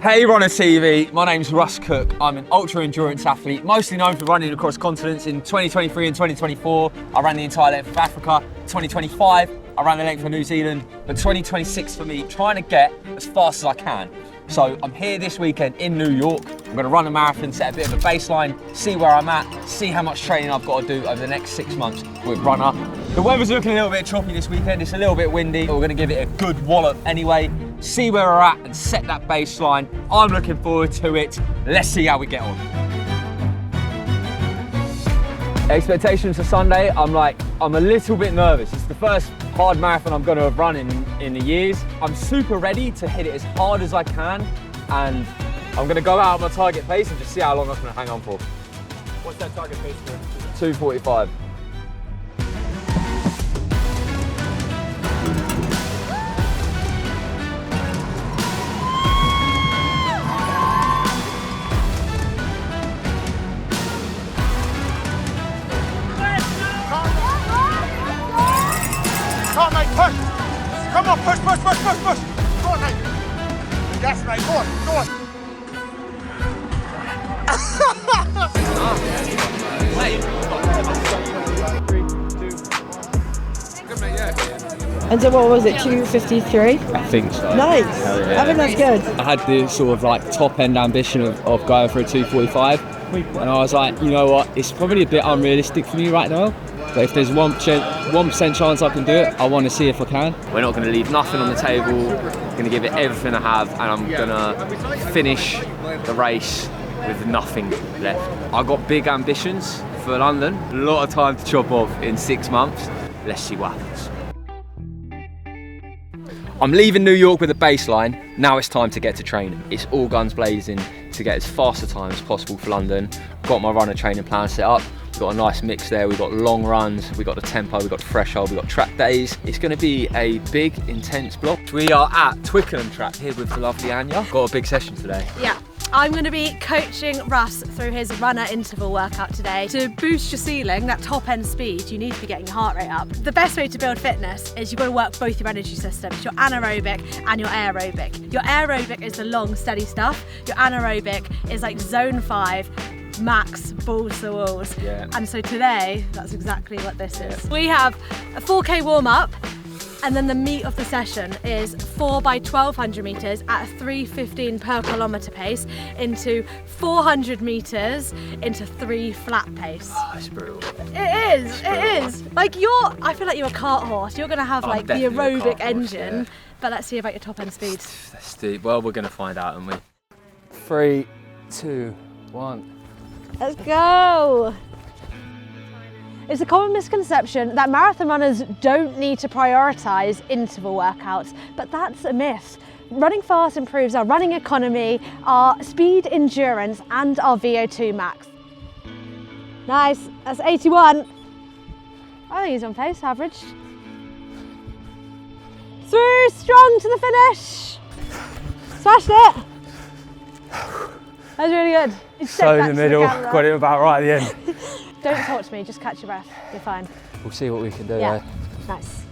Hey RUNNATV, my name's Russ Cook. I'm an ultra endurance athlete, mostly known for running across continents. In 2023 and 2024, I ran the entire length of Africa. 2025, I ran the length of New Zealand. But 2026 for me, trying to get as fast as I can. So I'm here this weekend in New York. I'm gonna run a marathon, set a bit of a baseline, see where I'm at, see how much training I've got to do over the next 6 months with Runna. The weather's looking a little bit choppy this weekend. It's a little bit windy, but we're gonna give it a good wallop anyway. See where we're at and set that baseline. I'm looking forward to it. Let's see how we get on. Expectations for Sunday, I'm a little bit nervous. It's the first hard marathon I'm gonna have run in the years. I'm super ready to hit it as hard as I can, and I'm gonna go out at my target pace and just see how long I'm gonna hang on for. What's that target pace for? 2:45. Come on, mate, push! Come on, push! Go on, mate! Yes, mate, go on! Good, mate, yeah. And so what was it, 2:53? I think so. Nice, Yeah. I think that's good. I had the sort of top end ambition of going for a 2:45, and I was like, you know what, it's probably a bit unrealistic for me right now, but if there's 1% chance I can do it, I want to see if I can. We're not going to leave nothing on the table. We're going to give it everything I have, and I'm going to finish the race with nothing left. I've got big ambitions for London, a lot of time to chop off in 6 months. Let's see what happens. I'm leaving New York with a baseline. Now it's time to get to training. It's all guns blazing to get as fast a time as possible for London. Got my runner training plan set up. We've got a nice mix there. We've got long runs, we've got the tempo, we've got the threshold, we've got track days. It's going to be a big, intense block. We are at Twickenham track here with the lovely Anya. Got a big session today. Yeah. I'm going to be coaching Russ through his runner interval workout today. To boost your ceiling, that top end speed, you need to be getting your heart rate up. The best way to build fitness is you've got to work both your energy systems, your anaerobic and your aerobic. Your aerobic is the long, steady stuff. Your anaerobic is like zone 5, max balls to the walls. Yeah. And so today, that's exactly what this is. We have a 4K warm up, and then the meat of the session is 4 by 1200 meters at a 3:15 per kilometer pace into 400 meters into 3 flat pace. Oh, it's brutal. It is. Like I feel like you're a cart horse. You're gonna have like the aerobic engine, yeah. But let's see about your top end speed. Let's do, well, we're gonna find out, aren't we? 3, 2, 1. Let's go. It's a common misconception that marathon runners don't need to prioritise interval workouts, but that's a myth. Running fast improves our running economy, our speed endurance, and our VO2 max. Nice, that's 81. I think he's on pace, averaged. Through, strong to the finish. Smashed it. That was really good. So in the middle, got it about right at the end. Don't talk to me, just catch your breath, you're fine. We'll see what we can do. Yeah, nice.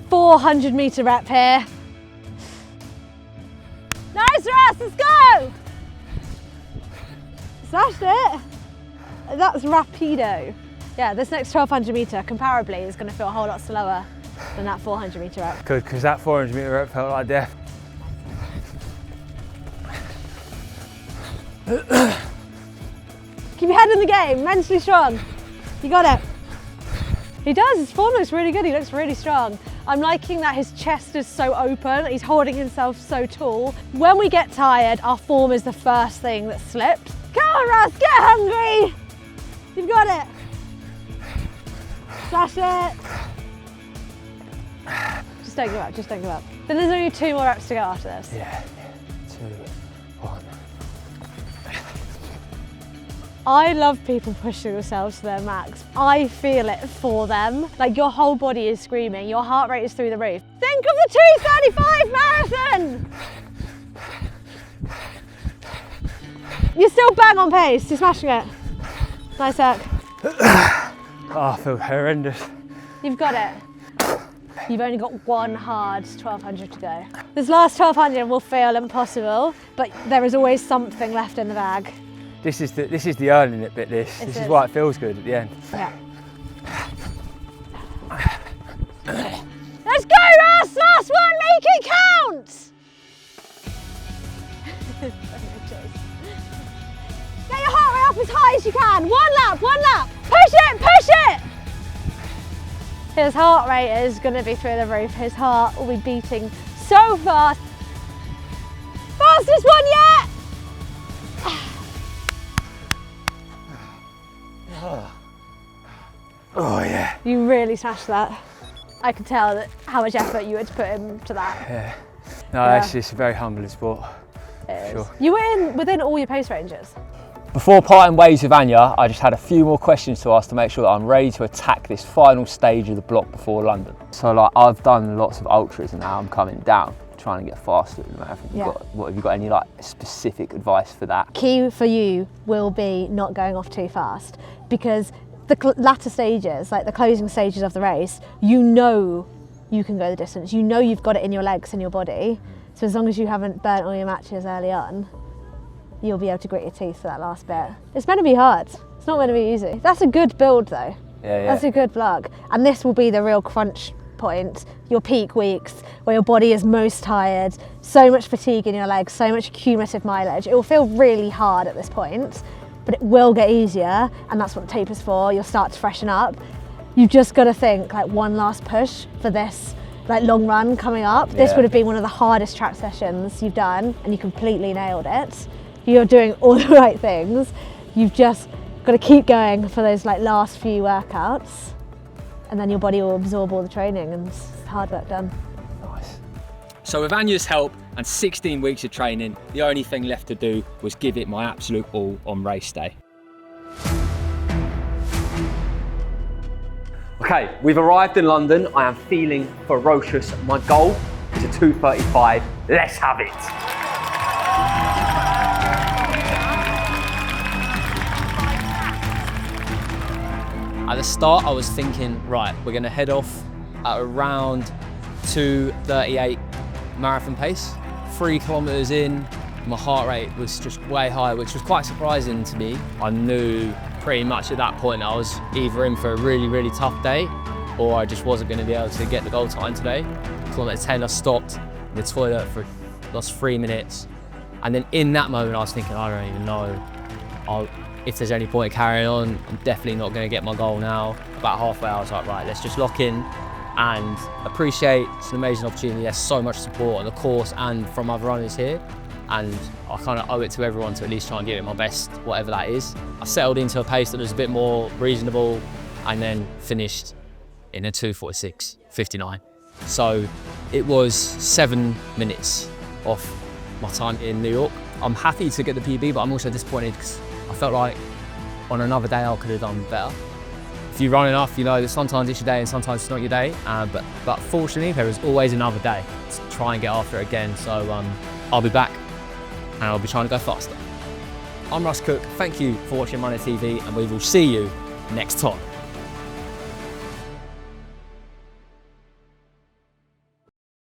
400 meter rep here. Nice, Russ, let's go! Smashed it. That's rapido. Yeah, this next 1200 meter, comparably, is going to feel a whole lot slower than that 400 meter rep. Good, because that 400 meter rep felt like death. Keep your head in the game, mentally strong. You got it. He does, his form looks really good, he looks really strong. I'm liking that his chest is so open, he's holding himself so tall. When we get tired, our form is the first thing that slips. Come on, Russ, get hungry! You've got it. Slash it. Just don't give up, just don't give up. Then there's only 2 more reps to go after this. Yeah, 2, 1. I love people pushing themselves to their max. I feel it for them. Like your whole body is screaming, your heart rate is through the roof. Think of the 2:35 marathon! You're still bang on pace, you're smashing it. Nice work. Oh, I feel horrendous. You've got it. You've only got one hard 1200 to go. This last 1200 will feel impossible, but there is always something left in the bag. This is the earning it bit. This is why it feels good at the end. Yeah. Let's go, Russ! Last one, make it count! Get your heart rate up as high as you can. One lap, one lap. Push it, push it! His heart rate is going to be through the roof. His heart will be beating so fast. Fastest one yet! Oh yeah. You really smashed that. I could tell that how much effort you had to put into that. Yeah. No, that's just a very humbling sport. Sure. You were within all your pace ranges. Before parting ways with Anya, I just had a few more questions to ask to make sure that I'm ready to attack this final stage of the block before London. So like, I've done lots of ultras and now I'm coming down, trying to get faster in the marathon. Yeah. What have you got any like specific advice for that? Key for you will be not going off too fast, because the latter stages, like the closing stages of the race, you know you can go the distance. You know you've got it in your legs and your body. So as long as you haven't burnt all your matches early on, you'll be able to grit your teeth for that last bit. It's meant to be hard. It's not meant to be easy. That's a good build though. Yeah. That's a good vlog. And this will be the real crunch point, your peak weeks, where your body is most tired, so much fatigue in your legs, so much cumulative mileage. It will feel really hard at this point, but it will get easier, and that's what the taper's for. You'll start to freshen up. You've just got to think like one last push for this like long run coming up. Yeah. This would have been one of the hardest track sessions you've done, and you completely nailed it. You're doing all the right things. You've just got to keep going for those like last few workouts, and then your body will absorb all the training, and it's hard work done. Nice. So with Anya's help and 16 weeks of training, the only thing left to do was give it my absolute all on race day. Okay, we've arrived in London. I am feeling ferocious. My goal is a 2:35. Let's have it. At the start, I was thinking, right, we're gonna head off at around 2:38 marathon pace. 3 kilometers in, my heart rate was just way high, which was quite surprising to me. I knew pretty much at that point I was either in for a really, really tough day, or I just wasn't gonna be able to get the goal time today. Kilometer 10, I stopped in the toilet for lost 3 minutes. And then in that moment, I was thinking, I don't even know if there's any point of carrying on. I'm definitely not going to get my goal now. About halfway, I was like, right, let's just lock in and appreciate. It's an amazing opportunity. There's so much support on the course and from other runners here. And I kind of owe it to everyone to at least try and give it my best, whatever that is. I settled into a pace that was a bit more reasonable and then finished in a 2:46.59. So it was 7 minutes off my time in New York. I'm happy to get the PB, but I'm also disappointed because I felt like on another day I could have done better. If you run enough, you know that sometimes it's your day and sometimes it's not your day. But fortunately, there is always another day to try and get after it again. So I'll be back and I'll be trying to go faster. I'm Russ Cook. Thank you for watching RUNNATV, and we will see you next time.